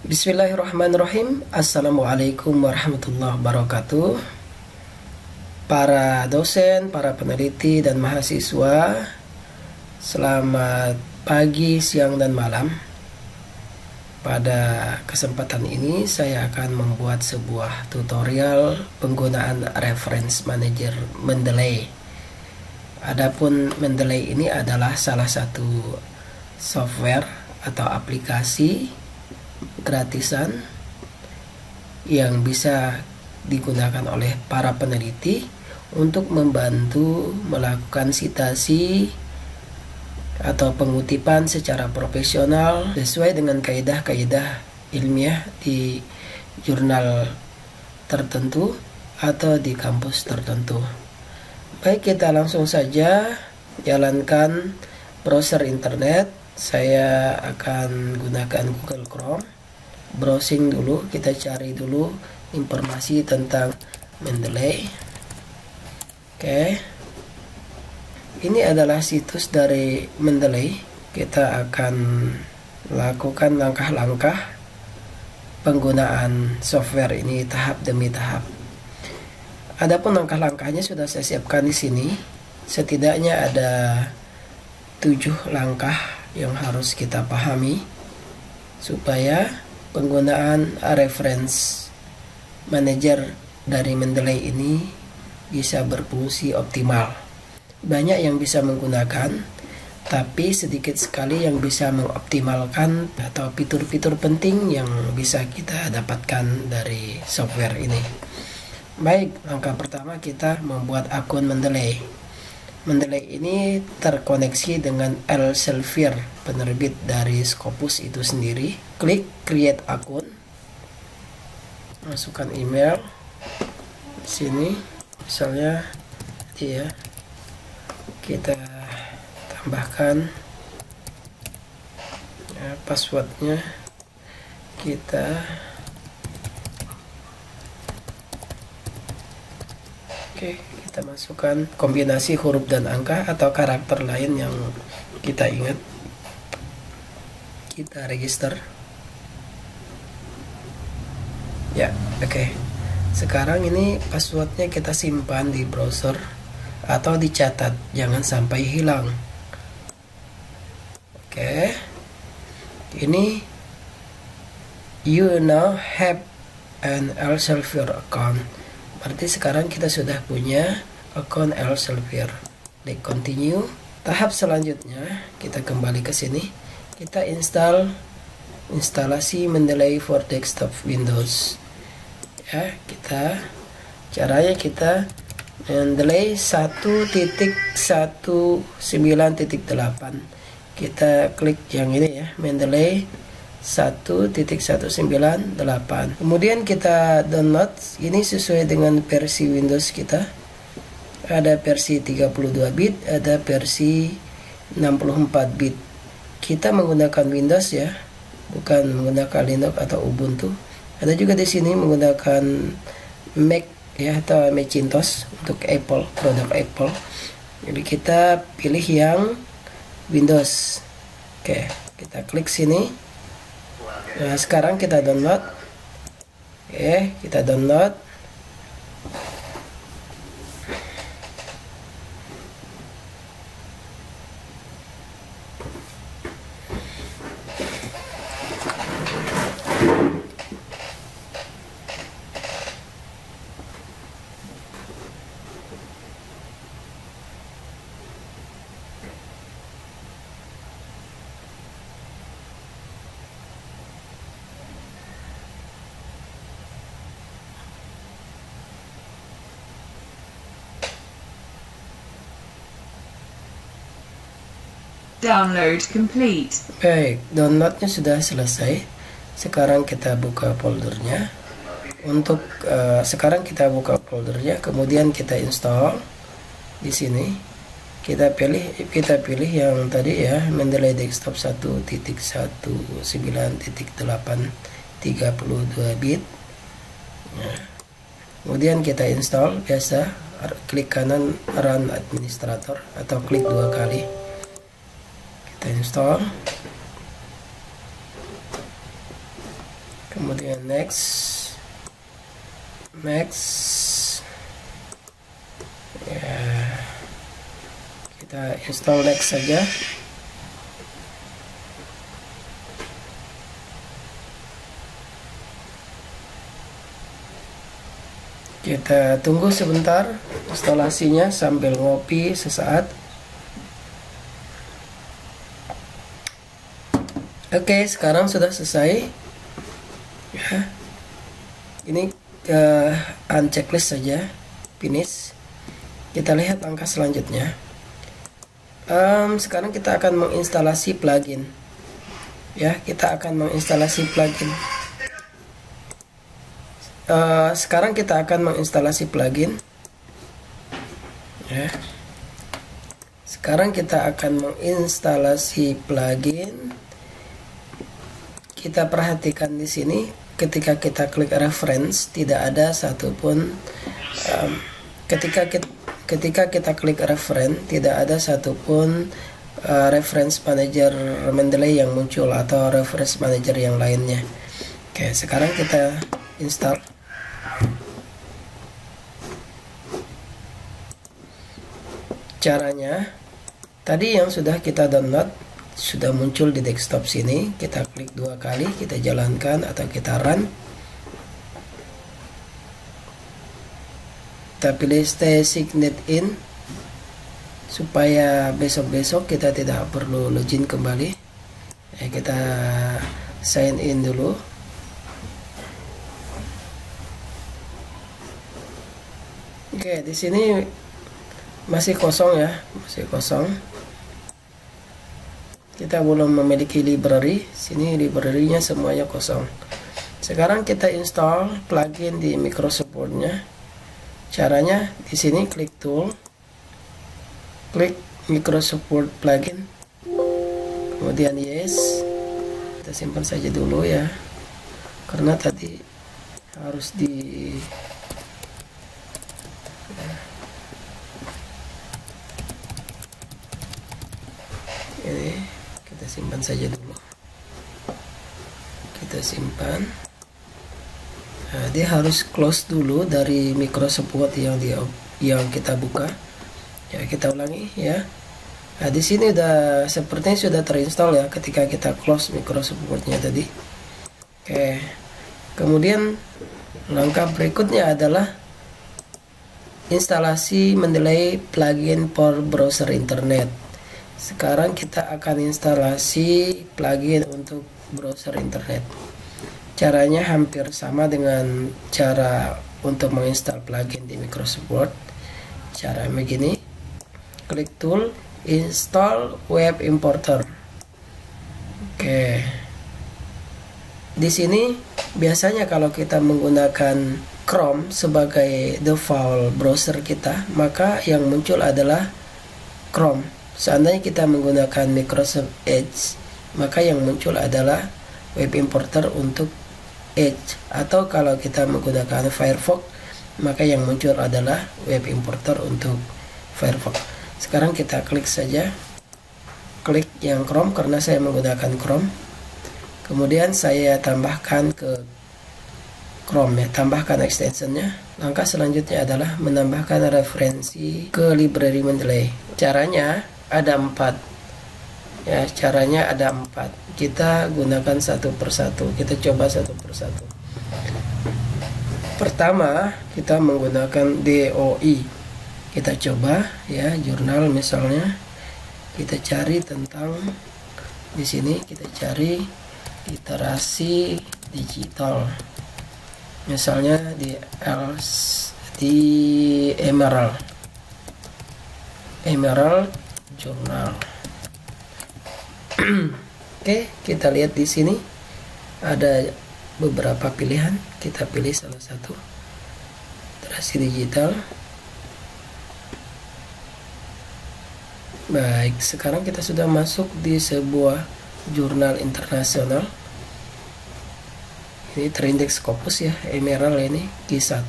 Bismillahirrahmanirrahim. Assalamualaikum warahmatullahi wabarakatuh. Para dosen, para peneliti dan mahasiswa, selamat pagi, siang, dan malam. Pada kesempatan ini saya akan membuat sebuah tutorial penggunaan Reference Manager Mendeley. Adapun Mendeley ini adalah salah satu software atau aplikasi gratisan yang bisa digunakan oleh para peneliti untuk membantu melakukan sitasi atau pengutipan secara profesional sesuai dengan kaidah-kaidah ilmiah di jurnal tertentu atau di kampus tertentu. Baik, kita langsung saja jalankan browser internet. Saya akan gunakan Google Chrome. Browsing dulu, kita cari dulu informasi tentang Mendeley. Oke. Ini adalah situs dari Mendeley. Kita akan lakukan langkah-langkah penggunaan software ini tahap demi tahap. Adapun langkah-langkahnya sudah saya siapkan di sini. Setidaknya ada 7 langkah yang harus kita pahami supaya penggunaan Reference Manager dari Mendeley ini bisa berfungsi optimal. Banyak yang bisa menggunakan, tapi sedikit sekali yang bisa mengoptimalkan atau fitur-fitur penting yang bisa kita dapatkan dari software ini. Baik, langkah pertama kita membuat akun Mendeley. Mendeley ini terkoneksi dengan Elsevier, penerbit dari Scopus itu sendiri. Klik create akun, masukkan email di sini, misalnya ya, kita tambahkan ya, passwordnya kita kita masukkan kombinasi huruf dan angka atau karakter lain yang kita ingat. Kita register. Ya, oke. Sekarang ini passwordnya kita simpan di browser atau dicatat, jangan sampai hilang. Oke. Ini you now have an Elsevier account. Berarti sekarang kita sudah punya akun Elsevier. Klik continue. Tahap selanjutnya kita kembali ke sini. Kita instalasi Mendeley for desktop Windows. Ya, caranya kita Mendeley 1.19.8. Kita klik yang ini ya, Mendeley 1.19.8. Kemudian kita download. Ini sesuai dengan versi Windows kita. Ada versi 32 bit, ada versi 64 bit. Kita menggunakan Windows ya, bukan menggunakan Linux atau Ubuntu. Ada juga di sini menggunakan Mac ya atau Macintosh untuk Apple, produk Apple. Jadi kita pilih yang Windows. Oke, kita klik sini. Nah, sekarang kita download. Oke, kita download. Download complete. Baik, downloadnya sudah selesai. Sekarang kita buka foldernya. Untuk sekarang kita buka foldernya, kemudian kita install di sini. Kita pilih yang tadi ya, Mendeley Desktop 1.19.8 32 bit. Nah, kemudian kita install biasa, klik kanan Run Administrator atau klik 2 kali. Kita install. kemudian next, ya, kita install next saja. Kita tunggu sebentar instalasinya sambil ngopi sesaat. Oke, sekarang sudah selesai. Ya. Ini unchecklist saja, finish. Kita lihat langkah selanjutnya. Sekarang kita akan menginstalasi plugin. Ya, kita akan menginstalasi plugin. Sekarang kita akan menginstalasi plugin. Ya. Sekarang kita akan menginstalasi plugin. Kita perhatikan di sini, ketika kita klik reference, tidak ada satupun. Ketika kita klik reference, tidak ada satupun reference manager Mendeley yang muncul atau reference manager yang lainnya. Oke, sekarang kita install. Caranya, tadi yang sudah kita download sudah muncul di desktop sini. Kita klik 2 kali, kita jalankan atau kita run. Kita pilih stay signed in supaya besok-besok kita tidak perlu login kembali. Kita sign in dulu. Oke, di sini masih kosong ya, masih kosong. Kita belum memiliki library. Sini library-nya semuanya kosong. Sekarang kita install plugin di Microsoft Word-nya. Caranya di sini klik tool, klik Microsoft Word plugin, kemudian yes. Kita simpan saja dulu ya, karena tadi harus di ini kita simpan saja dulu. Kita simpan. Nah, dia harus close dulu dari Microsoft Word yang kita buka. Ya, kita ulangi ya. Nah, di sini udah sepertinya sudah terinstall ya ketika kita close Microsoft Word-nya tadi. Oke. Kemudian langkah berikutnya adalah instalasi Mendeley plugin for browser internet. Sekarang kita akan instalasi plugin untuk browser internet. Caranya hampir sama dengan cara untuk menginstal plugin di Microsoft Word. Cara begini, klik tool, install web importer. Oke. Di sini biasanya kalau kita menggunakan Chrome sebagai default browser kita, maka yang muncul adalah Chrome. Seandainya kita menggunakan Microsoft Edge, maka yang muncul adalah web importer untuk Edge. Atau kalau kita menggunakan Firefox, maka yang muncul adalah web importer untuk Firefox. Sekarang kita klik saja, klik yang Chrome karena saya menggunakan Chrome. Kemudian saya tambahkan ke Chrome ya, tambahkan extensionnya. Langkah selanjutnya adalah menambahkan referensi ke library Mendeley. Caranya ada 4 ya, caranya ada 4. Kita gunakan satu persatu, kita coba satu persatu. Pertama, kita menggunakan DOI. Kita coba ya, jurnal misalnya. Kita cari tentang, di sini kita cari literasi digital. Misalnya di Emerald Journal. Oke, kita lihat di sini ada beberapa pilihan. Kita pilih salah satu, literasi digital. Baik, sekarang kita sudah masuk di sebuah jurnal internasional. Ini terindeks Scopus ya, Emerald ini Q1.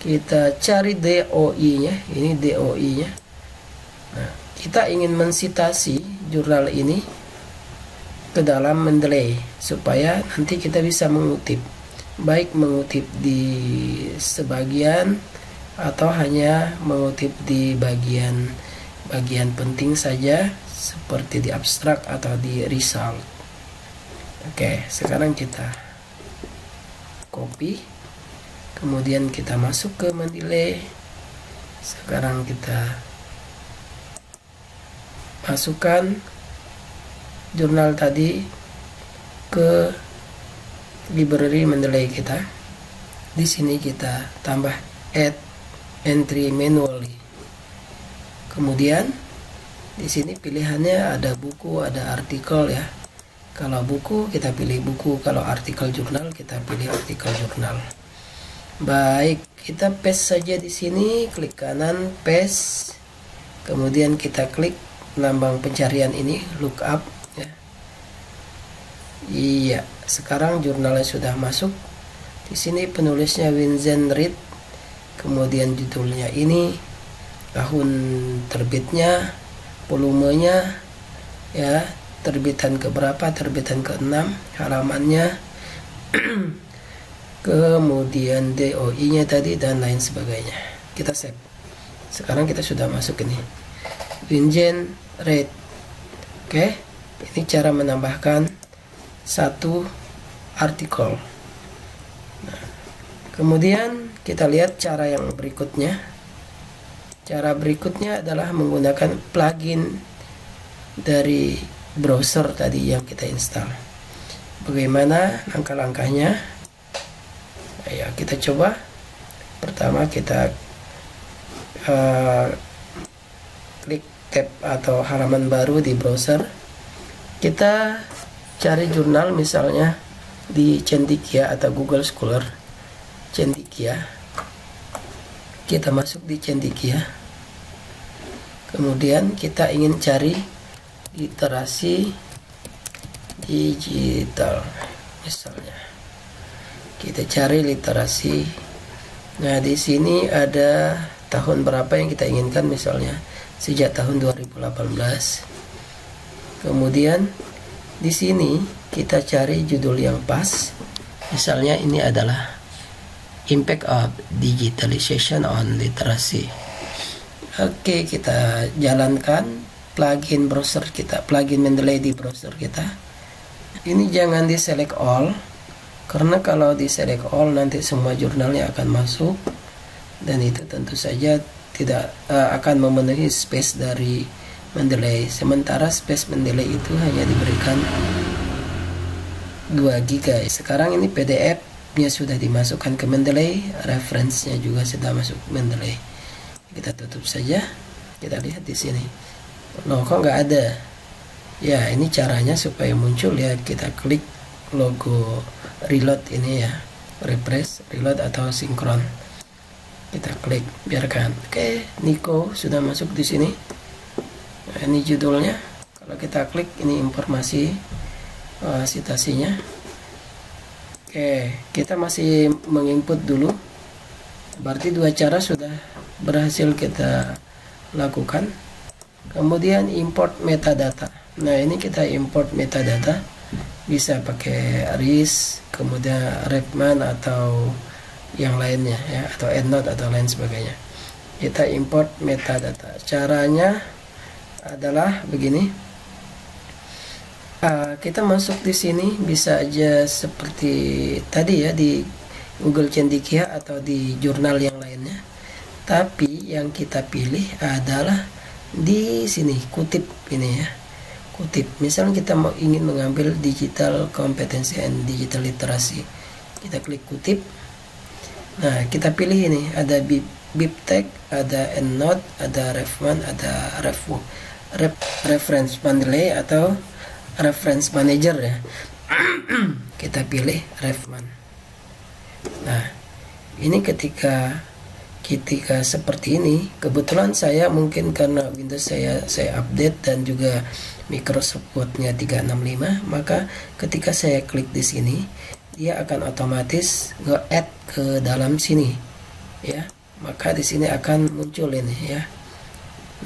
Kita cari DOI-nya, ini DOI-nya. Nah, kita ingin mensitasi jurnal ini, ke dalam Mendeley supaya nanti kita bisa mengutip, baik mengutip di sebagian atau hanya mengutip di bagian penting saja seperti di abstrak atau di result. Oke, sekarang kita copy, kemudian kita masuk ke Mendeley. Sekarang kita masukkan jurnal tadi ke library Mendeley kita. Di sini kita tambah add entry manually. Kemudian di sini pilihannya ada buku, ada artikel ya. Kalau buku kita pilih buku, kalau artikel jurnal kita pilih artikel jurnal. Baik, kita paste saja di sini, klik kanan paste. Kemudian kita klik lambang pencarian ini, lookup ya. Iya, sekarang jurnalnya sudah masuk. Di sini penulisnya Vincent Reid. Kemudian judulnya ini, tahun terbitnya, volumenya ya, terbitan keberapa, terbitan ke-6, halamannya, kemudian DOI-nya tadi dan lain sebagainya. Kita save. Sekarang kita sudah masuk ini. Vincent Reid. Oke, ini cara menambahkan satu artikel. Nah, kemudian kita lihat cara yang berikutnya. Cara berikutnya adalah menggunakan plugin dari browser tadi yang kita install. Bagaimana langkah-langkahnya? Ayo kita coba. Pertama kita klik tab atau halaman baru di browser. Kita cari jurnal misalnya di Cendekia atau Google Scholar. Cendekia. Kita masuk di Cendekia. Kemudian kita ingin cari literasi digital misalnya. Kita cari literasi. Nah, di sini ada tahun berapa yang kita inginkan, misalnya sejak tahun 2018. Kemudian di sini kita cari judul yang pas. Misalnya ini adalah Impact of Digitalization on Literacy. Oke, kita jalankan plugin browser kita, plugin Mendeley di browser kita. Ini jangan di select all, karena kalau di select all nanti semua jurnalnya akan masuk, dan itu tentu saja tidak akan memenuhi space dari Mendeley. Sementara space Mendeley itu hanya diberikan 2 GB. Sekarang ini PDF-nya sudah dimasukkan ke Mendeley, reference-nya juga sudah masuk Mendeley. Kita tutup saja. Kita lihat di sini. Loh, kok nggak ada? Ya, ini caranya supaya muncul ya. Kita klik logo reload ini ya, refresh, reload atau sinkron. Kita klik, biarkan. Oke, Nico sudah masuk di sini. Nah, ini judulnya. Kalau kita klik, ini informasi citasinya. Oke, kita masih menginput dulu. Berarti 2 cara sudah berhasil kita lakukan. Kemudian import metadata. Nah, ini kita import metadata. Bisa pakai RIS, kemudian Repman atau yang lainnya ya, atau EndNote atau lain sebagainya. Kita import metadata. Caranya adalah begini. Kita masuk di sini bisa aja seperti tadi ya, di Google Cendekia atau di jurnal yang lainnya. Tapi yang kita pilih adalah di sini, kutip ini ya. Kutip. Misalnya kita ingin mengambil digital competency and digital literacy. Kita klik kutip. Nah, kita pilih ini, ada BibTeX, ada EndNote, ada Refman, ada Reference Mendeley atau Reference Manager ya. Kita pilih Refman. Nah, ini ketika seperti ini, kebetulan saya mungkin karena Windows saya update dan juga Microsoft Word-nya 365, maka ketika saya klik di sini, dia akan otomatis nge-add ke dalam sini ya. Maka di sini akan muncul ini ya.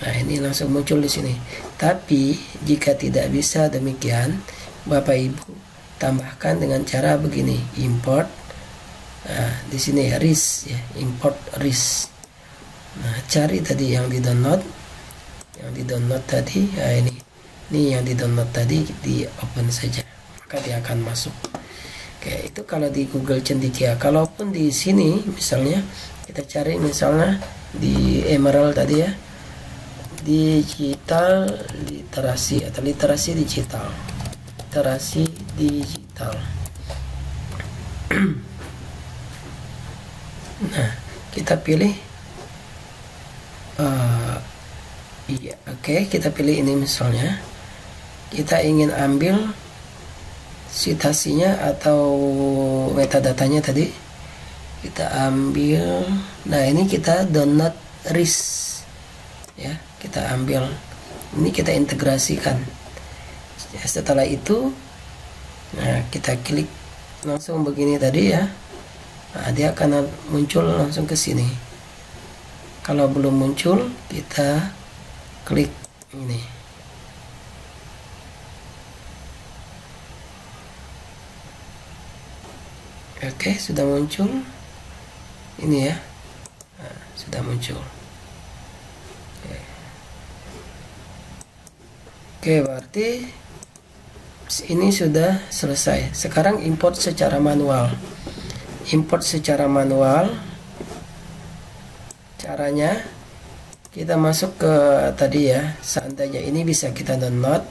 Nah, ini langsung muncul di sini. Tapi jika tidak bisa demikian, Bapak Ibu tambahkan dengan cara begini, import. Nah, di sini RIS ya, import RIS. Nah, cari tadi yang di download tadi. Nah, ini yang di download tadi, di open saja, maka dia akan masuk. Oke, itu kalau di Google Cendekia. Kalaupun di sini misalnya kita cari misalnya di Emerald tadi ya, digital literasi atau literasi digital. Nah, kita pilih iya, oke, kita pilih ini misalnya. Kita ingin ambil citasinya atau metadatanya tadi. Kita ambil. Nah, ini kita download RIS ya, kita ambil. Ini kita integrasikan. Ya, setelah itu nah, kita klik langsung begini tadi ya. Nah, dia akan muncul langsung ke sini. Kalau belum muncul, kita klik ini. Oke, sudah muncul. Ini ya. Nah, sudah muncul. Oke, berarti ini sudah selesai. Sekarang import secara manual. Caranya kita masuk ke tadi ya, seandainya ini bisa kita download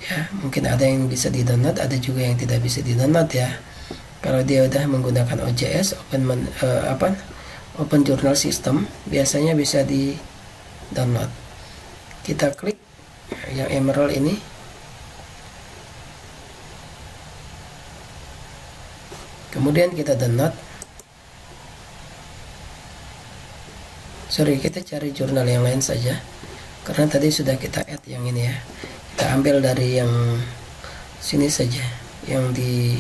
ya, mungkin ada yang bisa di download, ada juga yang tidak bisa di download ya. Kalau dia udah menggunakan OJS, Open Journal System, biasanya bisa di download. Kita klik yang Emerald ini. Kemudian kita download. Kita cari jurnal yang lain saja, karena tadi sudah kita add yang ini ya. Kita ambil dari yang sini saja, yang di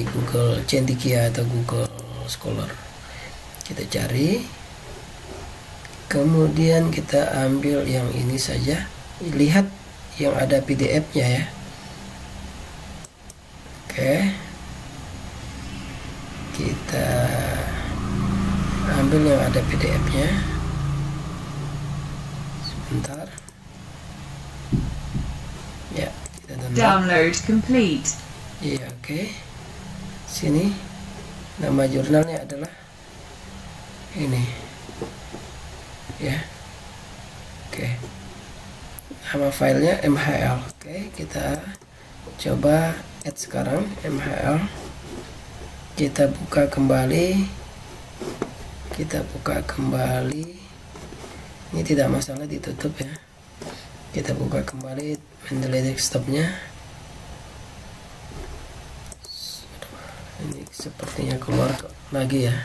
Google Cendekia atau Google Scholar. Kita cari, kemudian kita ambil yang ini saja. Lihat yang ada PDF-nya ya. Oke, kita ambil yang ada PDF-nya. Sebentar. Ya, kita download complete. Iya, oke. Sini nama jurnalnya adalah ini. Ya. Oke. Nama filenya MHL. Oke, kita coba add sekarang MHL. Kita buka kembali. Ini tidak masalah ditutup ya. Kita buka kembali Mendeley desktopnya. Ini sepertinya keluar lagi ya.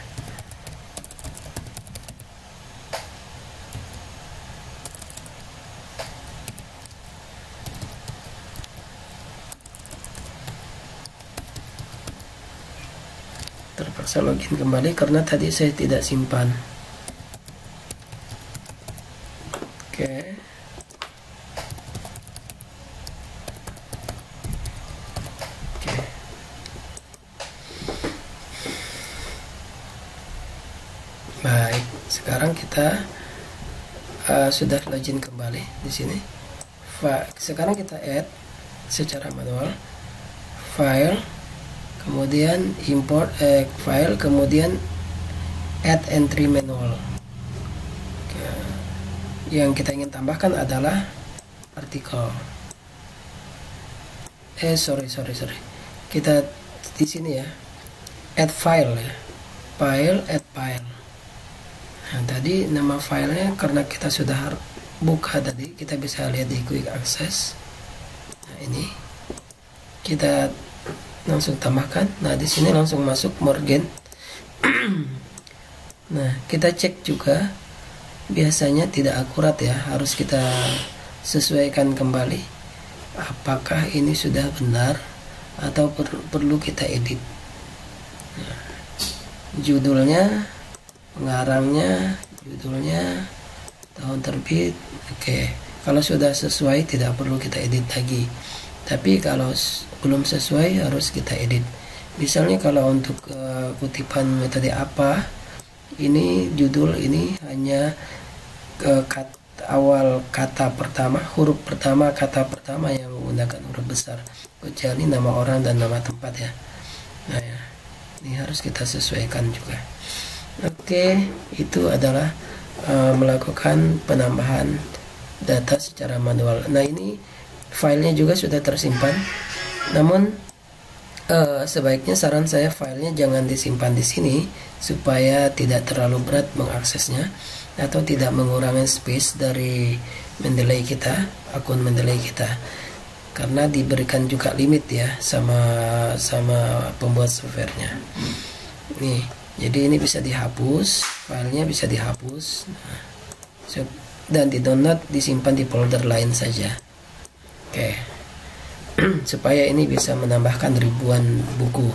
Terpaksa login kembali karena tadi saya tidak simpan. Oke. Baik, sekarang kita sudah login kembali di sini. Sekarang kita add secara manual file, kemudian import file, kemudian add entry manual. Yang kita ingin tambahkan adalah artikel. Sorry. Kita di sini ya, add file ya, add file. Nah, tadi nama filenya karena kita sudah buka tadi, kita bisa lihat di quick access. Nah, ini kita langsung tambahkan. Nah, di sini langsung masuk Morgan. Nah, kita cek juga, biasanya tidak akurat ya, harus kita sesuaikan kembali apakah ini sudah benar atau perlu kita edit. Nah, judulnya, pengarangnya, tahun terbit, oke, Kalau sudah sesuai tidak perlu kita edit lagi. Tapi kalau belum sesuai harus kita edit. Misalnya kalau untuk kutipan metode apa, ini judul ini hanya awal kata pertama, huruf pertama, kata pertama yang menggunakan huruf besar, kecuali nama orang dan nama tempat ya. Nah ya, ini harus kita sesuaikan juga. Oke, itu adalah melakukan penambahan data secara manual. Nah ini filenya juga sudah tersimpan, namun sebaiknya saran saya filenya jangan disimpan di sini supaya tidak terlalu berat mengaksesnya atau tidak mengurangi space dari Mendeley kita, akun Mendeley kita, karena diberikan juga limit ya sama pembuat softwarenya. Nih, jadi ini bisa dihapus, filenya bisa dihapus, dan di download, disimpan di folder lain saja. Oke. Supaya ini bisa menambahkan ribuan buku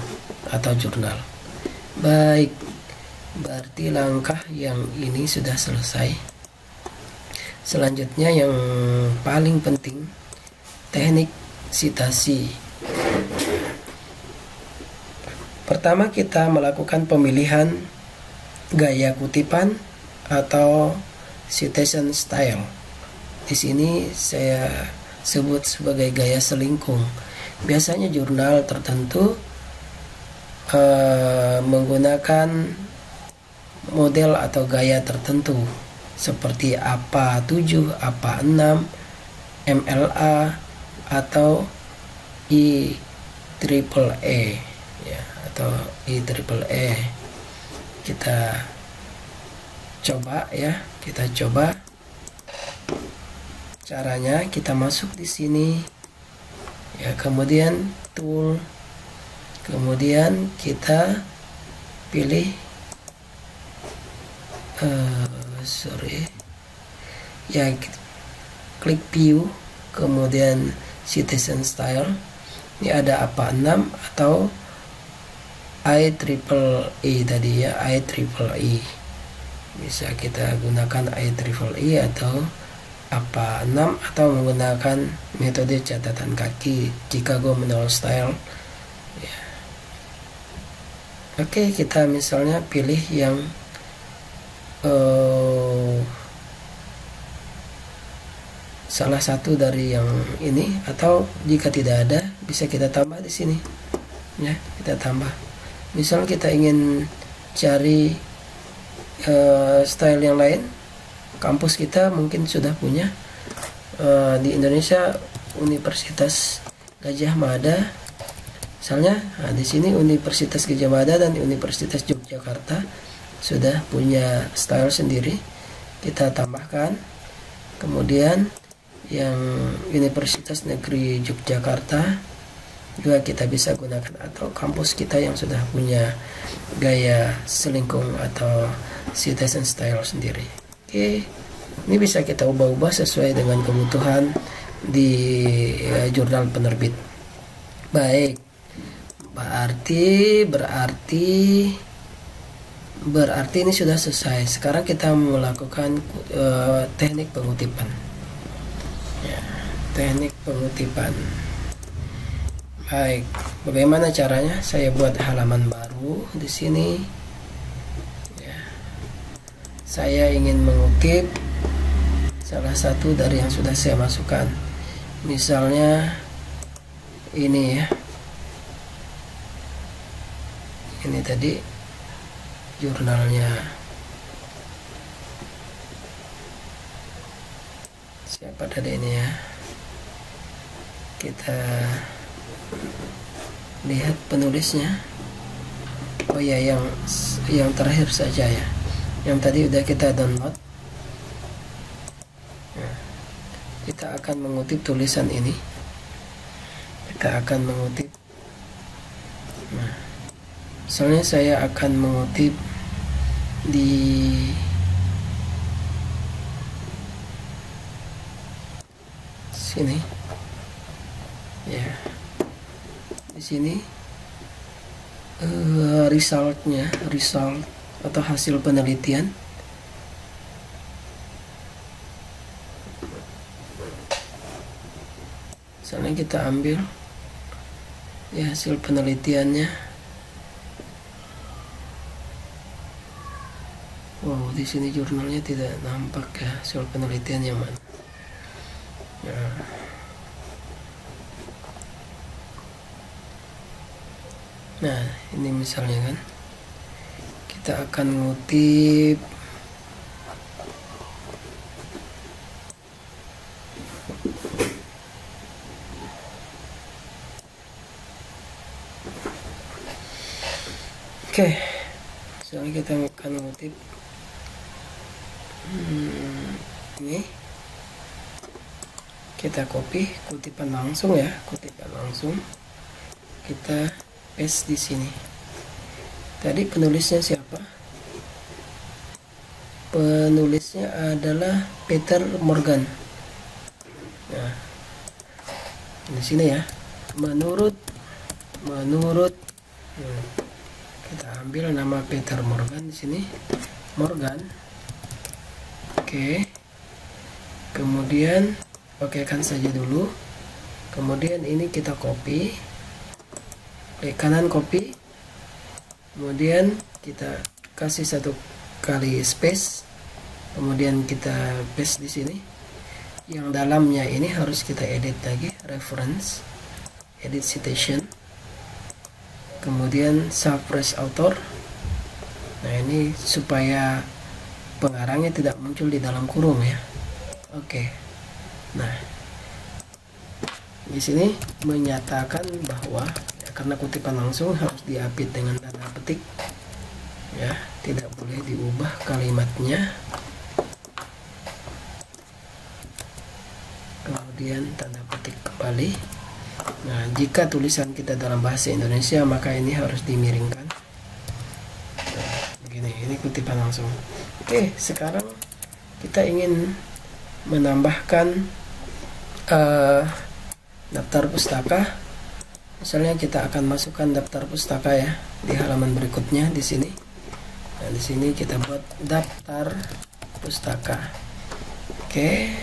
atau jurnal. Baik, berarti langkah yang ini sudah selesai. Selanjutnya yang paling penting, teknik sitasi. Pertama kita melakukan pemilihan gaya kutipan atau citation style. Di sini saya sebut sebagai gaya selingkung. Biasanya jurnal tertentu menggunakan model atau gaya tertentu seperti APA 7, APA 6, MLA atau IEEE ya, atau IEEE. Kita coba ya, kita coba. Caranya kita masuk di sini ya, kemudian tool, kemudian kita pilih klik view, kemudian citation style. Ini ada APA 6 atau IEEE tadi ya, IEEE. Bisa kita gunakan IEEE atau APA 6 atau menggunakan metode catatan kaki Chicago Manual Style ya. Oke, kita misalnya pilih yang salah satu dari yang ini, atau jika tidak ada bisa kita tambah di sini ya, kita tambah. Misal kita ingin cari style yang lain, kampus kita mungkin sudah punya di Indonesia, Universitas Gadjah Mada misalnya. Nah, di sini Universitas Gadjah Mada dan Universitas Yogyakarta sudah punya style sendiri, kita tambahkan. Kemudian yang Universitas Negeri Yogyakarta juga kita bisa gunakan, atau kampus kita yang sudah punya gaya selingkung atau citation style sendiri. Oke, ini bisa kita ubah-ubah sesuai dengan kebutuhan di jurnal penerbit. Baik, berarti ini sudah selesai. Sekarang kita melakukan teknik pengutipan. Ya, teknik pengutipan. Baik, bagaimana caranya? Saya buat halaman baru di sini. Saya ingin mengutip salah satu dari yang sudah saya masukkan. Misalnya ini ya. Ini tadi jurnalnya. Siapa tadi ini ya? Kita lihat penulisnya. Oh ya, yang terakhir saja ya. Yang tadi udah kita download. Nah, kita akan mengutip tulisan ini. Kita akan mengutip. Nah, misalnya saya akan mengutip di sini. Ya, di sini result atau hasil penelitian. kita ambil ya hasil penelitiannya. Wow, di sini jurnalnya tidak nampak ya hasil penelitiannya mana. Ya. Nah, ini misalnya kan, kita akan ngutip oke, misalnya kita akan ngutip ini, kita copy kutipan langsung ya, kutipan langsung kita paste di sini. Tadi penulisnya siapa? Penulisnya adalah Peter Morgan. Nah, di sini ya. Menurut kita ambil nama Peter Morgan di sini. Morgan. Oke. Kemudian kan saja dulu. Kemudian ini kita copy. Klik kanan copy. Kemudian kita kasih 1 kali space. Kemudian kita paste di sini. Yang dalamnya ini harus kita edit lagi, reference, edit citation. Kemudian suppress author. Nah, ini supaya pengarangnya tidak muncul di dalam kurung ya. Oke. Nah, di sini menyatakan bahwa ya, karena kutipan langsung harus diapit dengan tanda petik ya, tidak boleh diubah kalimatnya. Kemudian tanda petik kembali. Nah, jika tulisan kita dalam bahasa Indonesia maka ini harus dimiringkan. Nah, begini, ini kutipan langsung. Oke, sekarang kita ingin menambahkan daftar pustaka. Misalnya kita akan masukkan daftar pustaka ya di halaman berikutnya di sini. Nah, di sini kita buat daftar pustaka. Oke.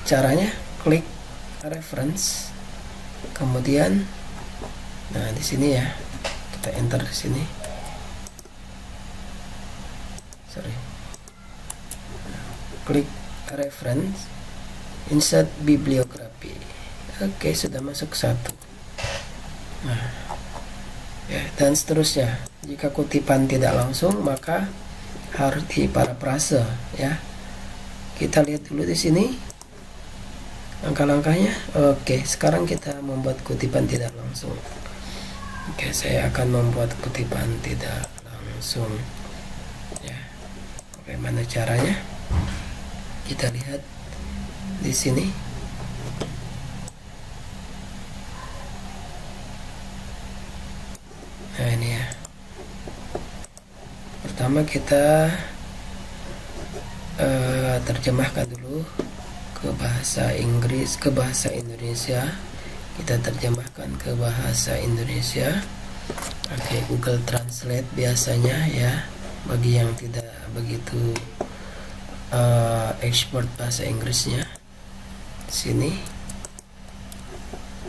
Caranya klik reference. Kemudian nah di sini ya. Kita enter di sini. Klik reference, insert bibliografi. Oke, sudah masuk 1. Nah, ya, dan seterusnya. Jika kutipan tidak langsung maka harus di parafrase ya. Kita lihat dulu di sini langkah-langkahnya. Oke, sekarang kita membuat kutipan tidak langsung. Oke, saya akan membuat kutipan tidak langsung ya. Bagaimana caranya? Kita lihat di sini. Nah, ini ya. Pertama kita terjemahkan dulu ke bahasa Inggris, ke bahasa Indonesia. Kita terjemahkan ke bahasa Indonesia. Oke, Google Translate biasanya ya, bagi yang tidak begitu expert bahasa Inggrisnya. Sini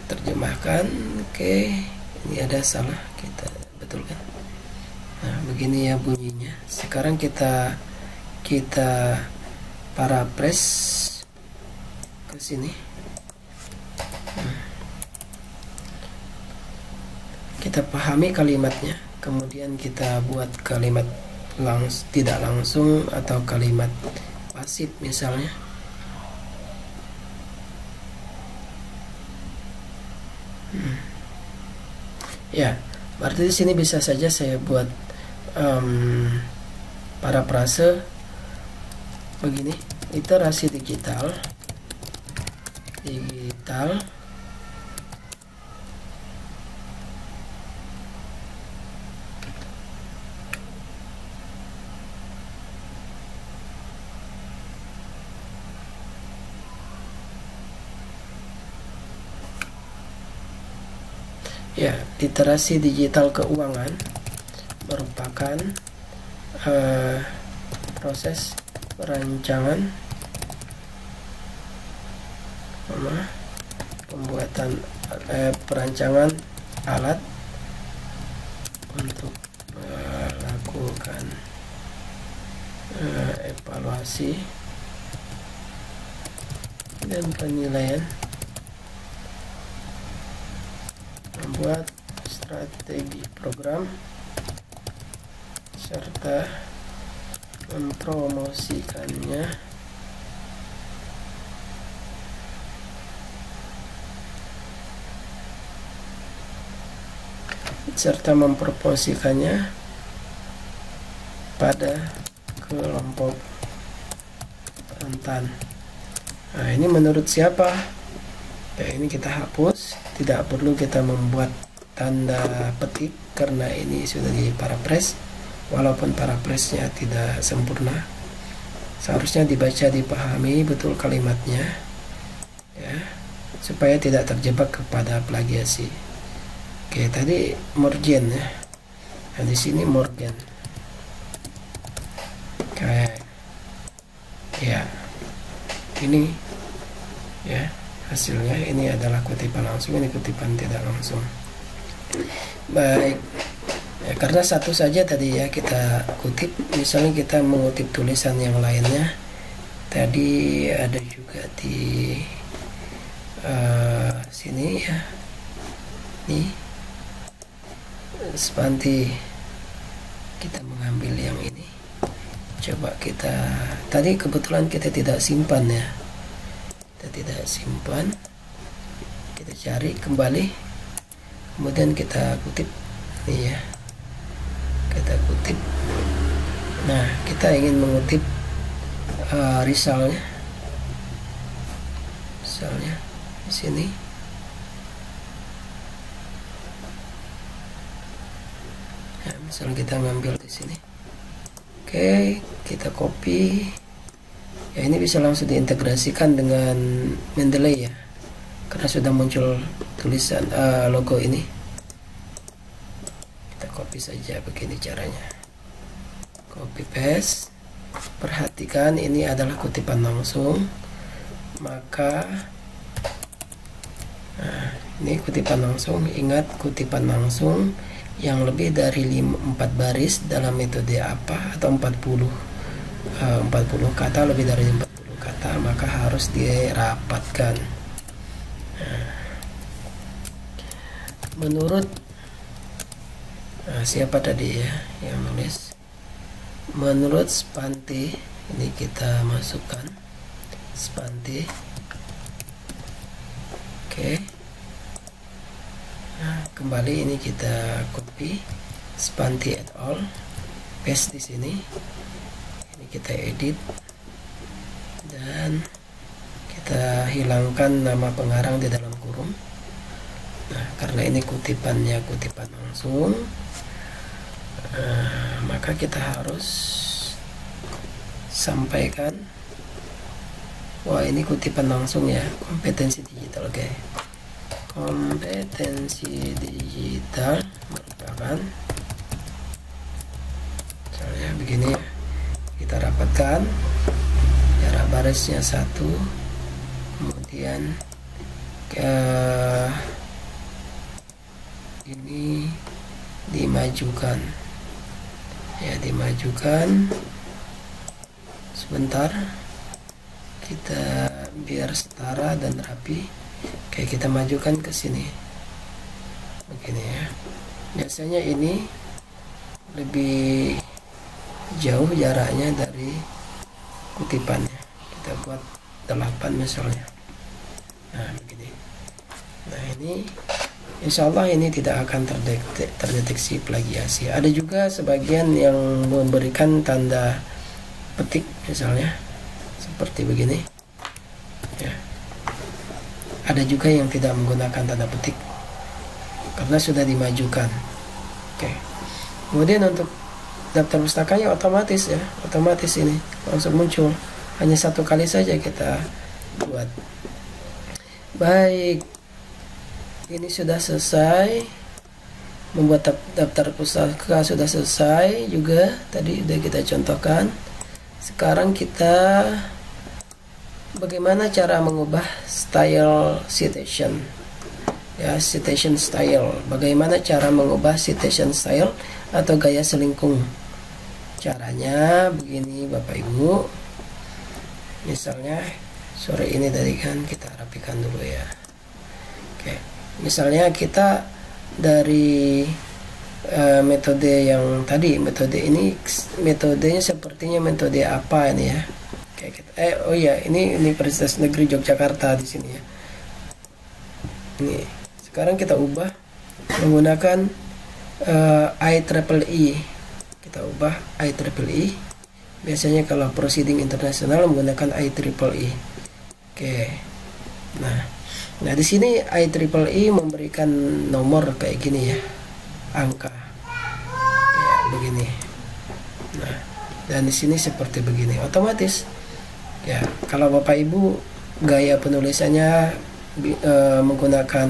terjemahkan. Oke, ini ada salah, kita betulkan. Nah, begini ya bunyinya. Sekarang kita paraphrase ke sini. Kita pahami kalimatnya, kemudian kita buat kalimat tidak langsung atau kalimat pasif misalnya. Ya, berarti di sini bisa saja saya buat parafrase begini: literasi digital ya, literasi digital keuangan merupakan proses perancangan pembuatan perancangan alat untuk melakukan evaluasi dan penilaian, membuat strategi program, serta mempromosikannya pada kelompok rentan. Nah, ini menurut siapa? Ya, ini kita hapus, tidak perlu kita membuat tanda petik karena ini sudah di paraphrase. Walaupun paraphrase-nya tidak sempurna, seharusnya dibaca, dipahami betul kalimatnya, ya, supaya tidak terjebak kepada plagiasi. Oke, tadi Morgan ya. Nah, di sini Morgan. Kayak ya. Ini ya hasilnya, ini adalah kutipan langsung, ini kutipan tidak langsung. Baik. Ya, karena satu saja tadi ya kita kutip, misalnya kita mengutip tulisan yang lainnya. Tadi ada juga di sini ya. Nih. Sepanti kita mengambil yang ini, coba kita tadi kebetulan kita tidak simpan ya, kita tidak simpan, kita cari kembali, kemudian kita kutip nih ya, kita kutip. Nah, kita ingin mengutip misalnya di sini. Misalnya kita ngambil di sini, oke, kita copy ya, ini bisa langsung diintegrasikan dengan Mendeley ya, karena sudah muncul tulisan logo ini. Kita copy saja, begini caranya, copy paste. Perhatikan ini adalah kutipan langsung, maka ini kutipan langsung. Ingat, kutipan langsung yang lebih dari 4 baris dalam metode apa, atau 40 kata, lebih dari 40 kata, maka harus dirapatkan. Menurut siapa tadi ya yang nulis? Menurut Sepanti, ini kita masukkan Sepanti. Oke. Nah, kembali ini kita copy Sepanti et al, paste di sini. Ini kita edit dan kita hilangkan nama pengarang di dalam kurung. Nah, karena ini kutipannya kutipan langsung, maka kita harus sampaikan, wah ini kutipan langsung ya, kompetensi digital, oke. Kompetensi digital merupakan, misalnya begini ya, kita rapatkan jarak barisnya 1, kemudian ini dimajukan ya, dimajukan sebentar, kita biar setara dan rapi. Oke, kita majukan ke sini begini ya. Biasanya ini lebih jauh jaraknya dari kutipannya, kita buat 8 misalnya. Nah begini. Nah ini insya Allah ini tidak akan terdeteksi plagiasi. Ada juga sebagian yang memberikan tanda petik misalnya seperti begini ya. Ada juga yang tidak menggunakan tanda petik karena sudah dimajukan. Oke. Kemudian untuk daftar pustakanya otomatis ya, otomatis ini langsung muncul, hanya 1 kali saja kita buat. Baik, ini sudah selesai, membuat daftar pustaka sudah selesai juga, tadi sudah kita contohkan. Sekarang kita bagaimana cara mengubah style citation? Ya, citation style. Bagaimana cara mengubah citation style atau gaya selingkung? Caranya begini Bapak Ibu. Misalnya sore ini tadi kan kita rapikan dulu ya. Oke. Misalnya kita dari metode yang tadi, metode ini metodenya sepertinya metode apa ini ya? Oh iya, ini Universitas Negeri Yogyakarta di sini ya. Ini sekarang kita ubah menggunakan IEEE. Kita ubah IEEE. Biasanya kalau proceeding internasional menggunakan IEEE. Oke. Nah di sini IEEE memberikan nomor kayak gini ya, angka ya, begini. Nah, dan di sini seperti begini, otomatis ya. Kalau Bapak Ibu gaya penulisannya menggunakan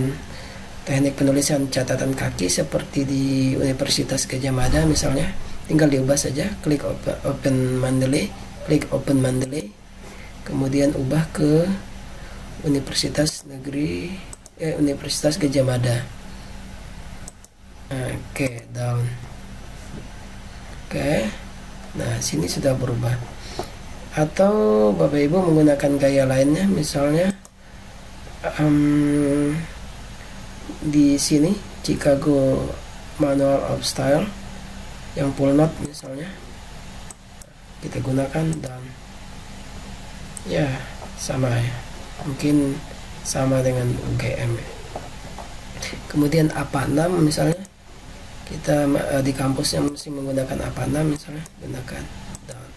teknik penulisan catatan kaki seperti di Universitas Gadjah Mada misalnya, tinggal diubah saja, klik open Mendeley, klik open Mendeley, kemudian ubah ke Universitas Gadjah Mada. Oke, down. Oke. Nah, sini sudah berubah. Atau Bapak Ibu menggunakan gaya lainnya, misalnya di sini Chicago Manual of Style yang full note misalnya, kita gunakan dan ya sama ya, mungkin sama dengan UGM. Kemudian APA 6 misalnya, kita di kampus yang mesti menggunakan APA 6 misalnya, gunakan down.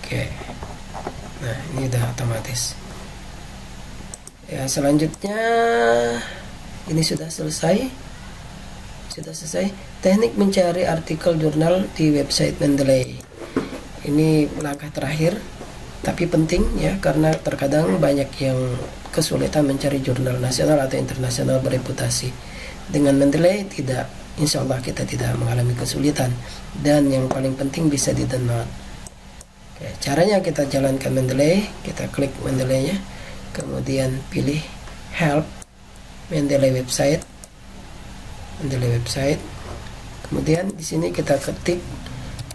Oke. Nah, ini udah otomatis ya. Selanjutnya ini sudah selesai. Teknik mencari artikel jurnal di website Mendeley. Ini langkah terakhir tapi penting ya, karena terkadang banyak yang kesulitan mencari jurnal nasional atau internasional bereputasi. Dengan Mendeley tidak, insya Allah kita tidak mengalami kesulitan, dan yang paling penting bisa di-download. Oke, caranya kita jalankan Mendeley, kita klik Mendeley-nya, kemudian pilih help Mendeley website, kemudian di sini kita ketik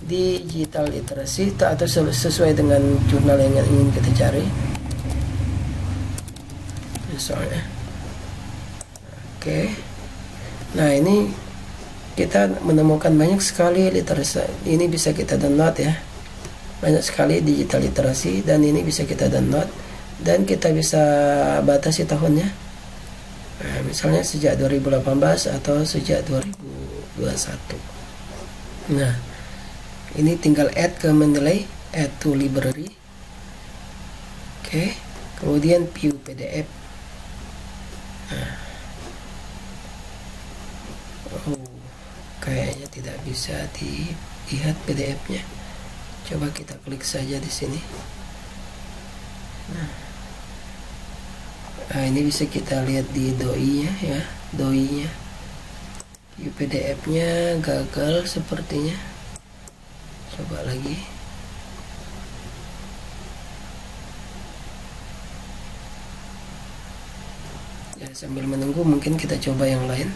digital literacy atau sesuai dengan jurnal yang ingin kita cari misalnya. Oke. Nah, ini kita menemukan banyak sekali literasi. Ini bisa kita download ya, banyak sekali digital literasi, dan ini bisa kita download dan kita bisa batasi tahunnya. Nah, misalnya sejak 2018 atau sejak 2021. Nah, ini tinggal add ke Mendeley, add to library. Oke, kemudian view PDF. Nah, kayaknya tidak bisa dilihat PDF-nya. Coba kita klik saja di sini. Nah, ini bisa kita lihat di doi-nya ya, doi-nya. PDF-nya gagal sepertinya. Coba lagi. Ya, sambil menunggu mungkin kita coba yang lain.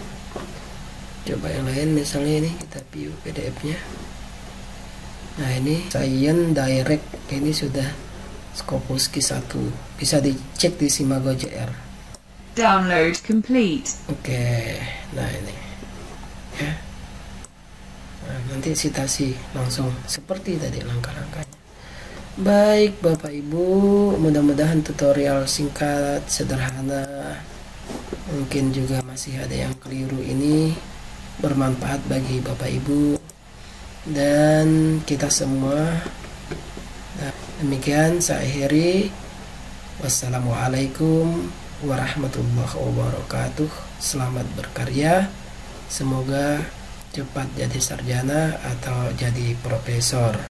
Misalnya ini kita view PDF-nya. Nah, ini Science Direct, ini sudah Skopuski 1, bisa dicek di Simago JR. Download complete. Oke, nah ini ya. Nah, nanti citasi langsung seperti tadi langkah-langkahnya. Baik Bapak Ibu, mudah-mudahan tutorial singkat sederhana, mungkin juga masih ada yang keliru, ini bermanfaat bagi Bapak Ibu dan kita semua. Nah, demikian saya akhiri. Wassalamualaikum warahmatullahi wabarakatuh. Selamat berkarya. Semoga cepat jadi sarjana atau jadi profesor.